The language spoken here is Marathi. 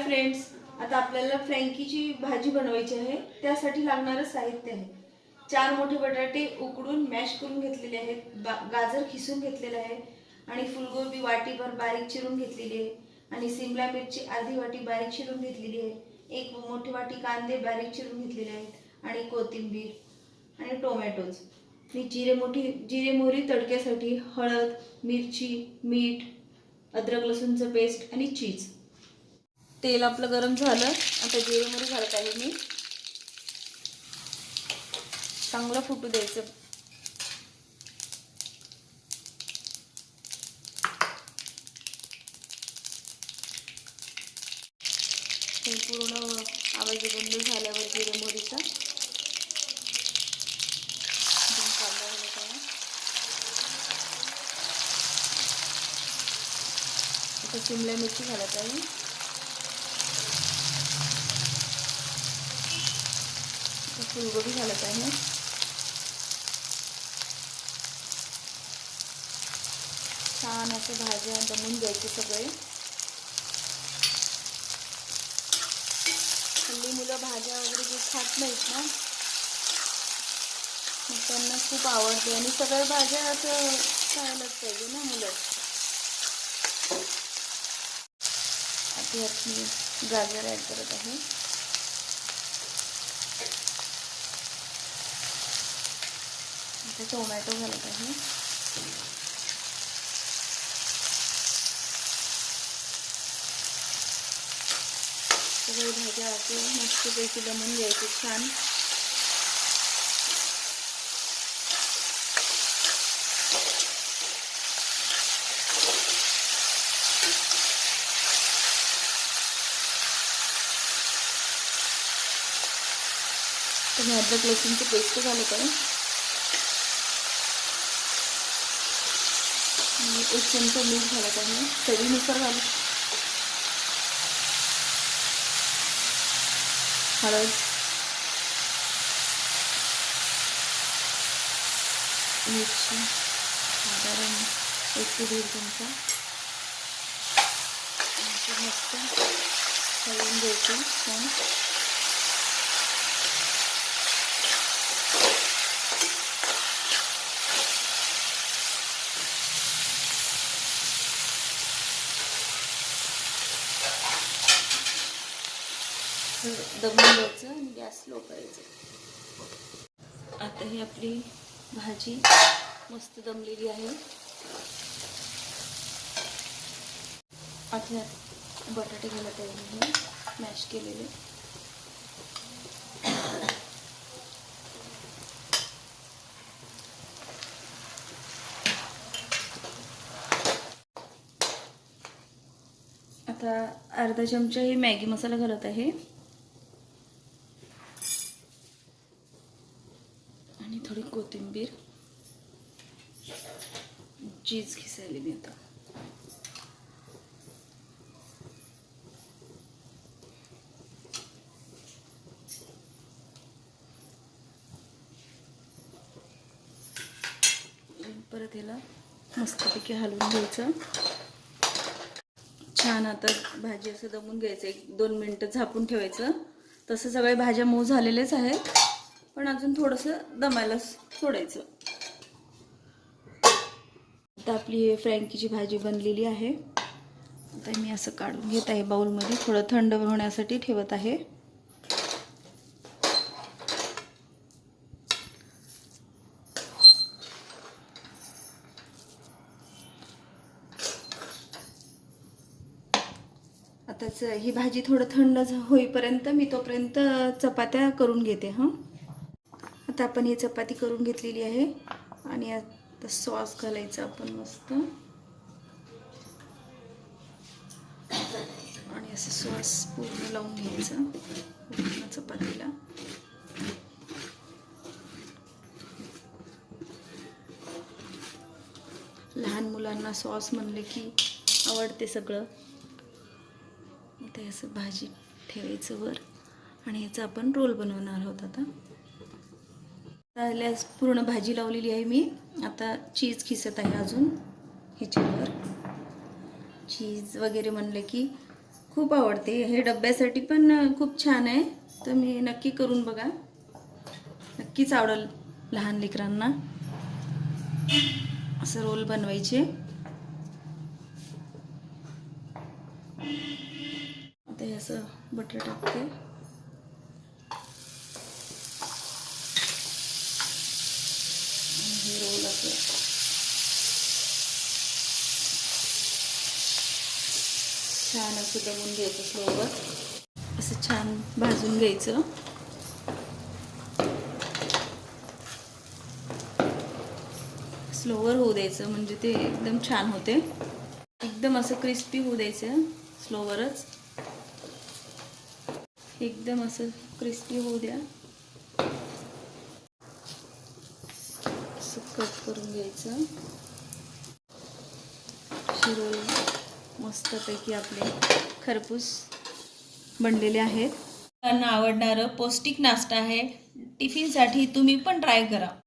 फ्रेंड्स, आता आपल्याला फ्रँकीची भाजी बनवायची आहे. त्यासाठी लागणारं साहित्य आहे: 4 मोठे बटाटे उकडून मॅश करून घेतलेले आहेत, गाजर खिसून घेतलेले आहे आणि फुलगोबी वाटीभर बारीक चिरून घेतलेली आहे आणि सिमला मिरची अर्धी वाटी बारीक चिरून घेतलेली आहे. एक मोठी वाटी कांदे बारीक चिरून घेतलेले आहेत आणि कोथिंबीर आणि टोमॅटोज. आणि जिरे मोहरी तडक्यासाठी हळद, मिरची, मीठ, अद्रक लसूणचं पेस्ट आणि चीज. तेल आपलं गरम झालं. आता जिरे मोहरी घालत आहे मी. चांगलं फुटू द्यायचं. हे पूर्ण आवाज बंद झाल्यावर जिरे मोहरीचा कांदा घालत आहे. आता शिमला मिरची घालत आहे. फुलगोबी घालत आहे. छान असं भाज्या दमून घ्यायचे सगळे. हल्ली मुलं भाज्या वगैरे जे खात नाहीत ना, मग त्यांना खूप आवडते आणि सगळ्या भाज्या असं खायलाच पाहिजे ना मुलं. आता यात मी गाजर ॲड करत आहे. आता टोमॅटो घालत आहे. सगळी भाज्या असे मस्तपैकी दमून घ्यायची छान. तर मी अद्रक लसूणची पेस्ट घालत आहे. एक चमचा मीठ घालत आहे. चवीनुसार घालू. हळद, मिरची साधारण 1 ते 1.5 चमचा. मस्त हलवून घ्यायची छान. दमून घ्यायचं आणि गॅस स्लो करायचं. आता ही आपली भाजी मस्त दमलेली आहे. आता बटाटे घालत आहे मी मॅश केलेले. आता अर्धा चमचा ही मॅगी मसाला घालत आहे आणि थोडी कोथिंबीर. चीज खिसायली मी आता. परत याला मस्तपैकी हलवून घ्यायचं छान. आता भाजी असं दमून घ्यायचं. 1-2 मिनटं झाकून ठेवायचं. तसं सगळ्या भाज्या मऊ झालेल्याच आहेत, पण अजून थोडंसं दमायला सोडायचं. आता आपली फ्रँकीची भाजी बनलेली आहे. आता मी असं काढून घेत आहे बाउलमध्ये. थोडं थंड होण्यासाठी ठेवत आहे. आताच ही भाजी थोडं थंड होईपर्यंत मी तोपर्यंत चपात्या करून घेते. आता आपण ही चपाती करून घेतलेली आहे आणि आता सॉस घालायचं आपण मस्त. आणि असं सॉस पूर्ण लावून घ्यायचं पूर्ण चपातीला. लहान मुलांना सॉस म्हणले की आवडते सगळं. ते असं भाजी ठेवायचं वर आणि याचा आपण रोल बनवणार आहोत. आता पूर्ण भाजी लावलेली आहे मी. आता चीज खिसत आहे अजून ह्याच्यावर. चीज वगैरे म्हणले की खूप आवडते. हे डब्यासाठी पण खूप छान आहे. तर मी नक्की करून बघा, नक्कीच आवडेल लहान लेकरांना. असं रोल बनवायचे. आता हे असं बटर टाकते. हे रोल असं छान असं दमून घ्यायचं स्लोवर. असं छान भाजून घ्यायचं. स्लोवर होऊ द्यायचं म्हणजे ते एकदम छान होते. एकदम असं क्रिस्पी होऊ द्यायचं स्लोवरच. एकदम असं क्रिस्पी होऊ द्या. असं कट करून घ्यायचं. शिरोळ मस्तपैकी आपले खरपूस बनलेले आहेत. त्यांना आवडणारं पौष्टिक नाश्ता आहे. टिफिनसाठी तुम्ही पण ट्राय करा.